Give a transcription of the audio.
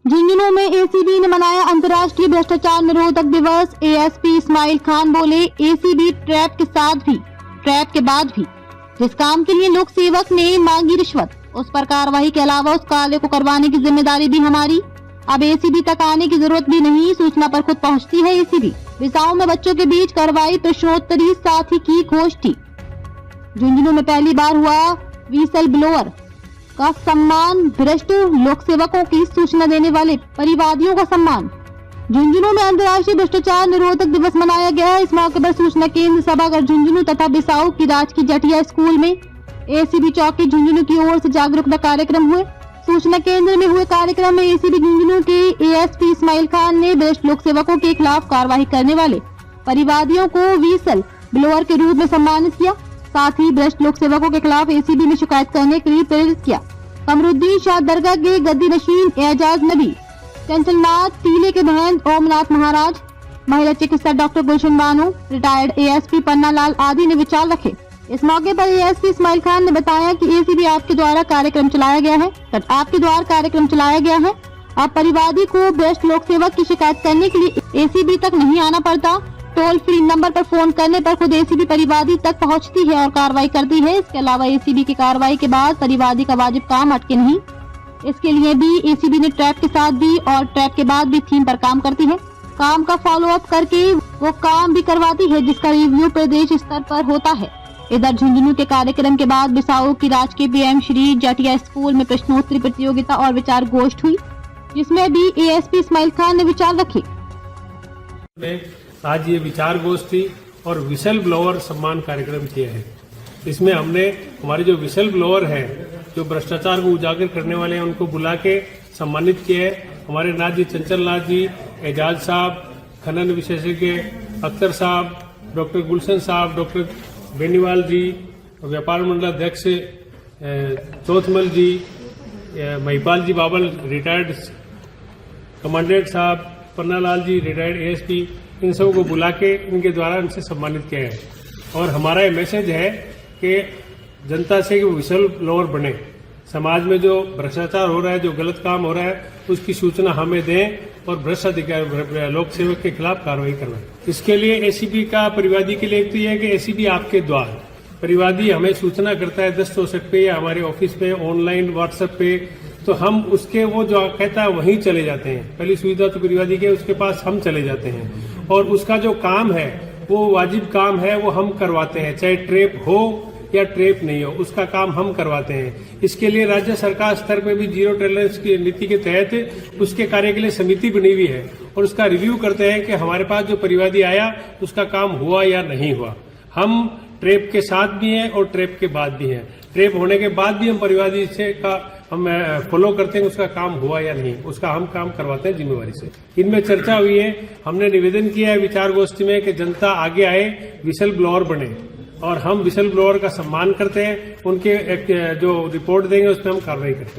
झुंझुनू में एसीबी ने मनाया अंतर्राष्ट्रीय भ्रष्टाचार निरोधक दिवस। एएसपी इस्माइल खान बोले, एसीबी ट्रैप के बाद भी जिस काम के लिए लोक सेवक ने मांगी रिश्वत, उस पर कार्रवाई के अलावा उस कार्य को करवाने की जिम्मेदारी भी हमारी। अब एसीबी तक आने की जरूरत भी नहीं, सूचना पर खुद पहुंचती है एसीबी। बिसाऊ में बच्चों के बीच कार्रवाई, प्रश्नोत्तरी, साथ ही की गोष्ठी। झुंझुनू में पहली बार हुआ व्हीसल ब्लोअर का सम्मान, भ्रष्ट लोक सेवकों की सूचना देने वाले परिवादियों का सम्मान। झुंझुनू में अंतर्राष्ट्रीय भ्रष्टाचार निरोधक दिवस मनाया गया। इस मौके पर सूचना केंद्र सभागार झुंझुनू तथा बिसाऊ की राजकीय जटिया स्कूल में एसीबी चौकी झुंझुनू की ओर से जागरूकता कार्यक्रम हुए। सूचना केंद्र में हुए कार्यक्रम में एसीबी झुंझुनू के एएसपी इस्माइल खान ने भ्रष्ट लोक सेवकों के खिलाफ कार्रवाई करने वाले परिवादियों को व्हीसल ब्लोअर के रूप में सम्मानित किया। साथ ही भ्रष्ट लोक सेवकों के खिलाफ एसीबी में शिकायत करने के लिए प्रेरित किया। कमरुद्दीन शाह दरगाह के गद्दी नशीन एजाज नबी, चंचलनाथ टीले के महंत ओमनाथ महाराज, महिला चिकित्सक डॉक्टर गुलशन बानो, रिटायर्ड एएसपी पन्ना लाल आदि ने विचार रखे। इस मौके पर एएसपी इस्माइल खान ने बताया कि एसीबी आपके द्वारा कार्यक्रम चलाया गया है। अब परिवादी को भ्रष्ट लोक सेवक की शिकायत करने के लिए एसीबी तक नहीं आना पड़ता। टोल फ्री नंबर पर फोन करने पर खुद एसीबी परिवादी तक पहुंचती है और कार्रवाई करती है। इसके अलावा एसीबी की कार्रवाई के बाद परिवादी का वाजिब काम अटके नहीं, इसके लिए भी एसीबी ने ट्रैप के साथ भी और ट्रैप के बाद भी थीम पर काम करती है। काम का फॉलो अप करके वो काम भी करवाती है, जिसका रिव्यू प्रदेश स्तर पर होता है। इधर झुंझुनू के कार्यक्रम के बाद बिसाऊ की राजकीय पीएम श्री जटिया स्कूल में प्रश्नोत्तरी प्रतियोगिता और विचार गोष्ठ हुई, जिसमें भी एएसपी इस्माइल खान ने विचार रखे। आज ये विचार गोष्ठी और विसल ब्लोअर सम्मान कार्यक्रम किया है। इसमें हमने हमारे जो विसल ब्लोअर है, जो भ्रष्टाचार को उजागर करने वाले हैं, उनको बुला के सम्मानित किया है। हमारे नाथ जी चंचलनाथ जी, एजाज साहब, खनन विशेषज्ञ अख्तर साहब, डॉक्टर गुलशन साहब, डॉक्टर बेनीवाल जी, व्यापार मंडल अध्यक्ष चौथमल जी, महिपाल जी बाबल, रिटायर्ड कमांडेंट साहब, पन्ना लाल जी, रिटायर्ड एएसपी, इन सब को बुला के इनके द्वारा इनसे सम्मानित किया है। और हमारा ये मैसेज है कि जनता से विसल ब्लोअर बने। समाज में जो भ्रष्टाचार हो रहा है, जो गलत काम हो रहा है, उसकी सूचना हमें दें और भ्रष्ट अधिकारी लोक सेवक के खिलाफ कार्रवाई करवाएं। इसके लिए एसीबी का परिवादी के लिए एक तो यह है कि एसीबी आपके द्वार, परिवादी हमें सूचना करता है 1064 पे या हमारे ऑफिस पे, ऑनलाइन व्हाट्सएप पे, तो हम उसके वो जो कहता है वहीं चले जाते हैं। पहली सुविधा तो परिवादी के उसके पास हम चले जाते हैं और उसका जो काम है वो वाजिब काम है, वो हम करवाते हैं, चाहे ट्रेप हो या ट्रेप नहीं हो, उसका काम हम करवाते हैं। इसके लिए राज्य सरकार स्तर पे भी जीरो टॉलरेंस की नीति के तहत उसके कार्य के लिए समिति बनी हुई है और उसका रिव्यू करते हैं कि हमारे पास जो परिवादी आया उसका काम हुआ या नहीं हुआ। हम ट्रेप के साथ भी हैं और ट्रेप के बाद भी हैं। ट्रेप होने के बाद भी हम परिवादी से हम फॉलो करते हैं उसका काम हुआ या नहीं, उसका हम काम करवाते हैं जिम्मेवारी से। इनमें चर्चा हुई है, हमने निवेदन किया है विचार गोष्ठी में कि जनता आगे आए, विसल ब्लोअर बने और हम विसल ब्लोअर का सम्मान करते हैं। उनके जो रिपोर्ट देंगे उस पर हम कार्रवाई करते हैं।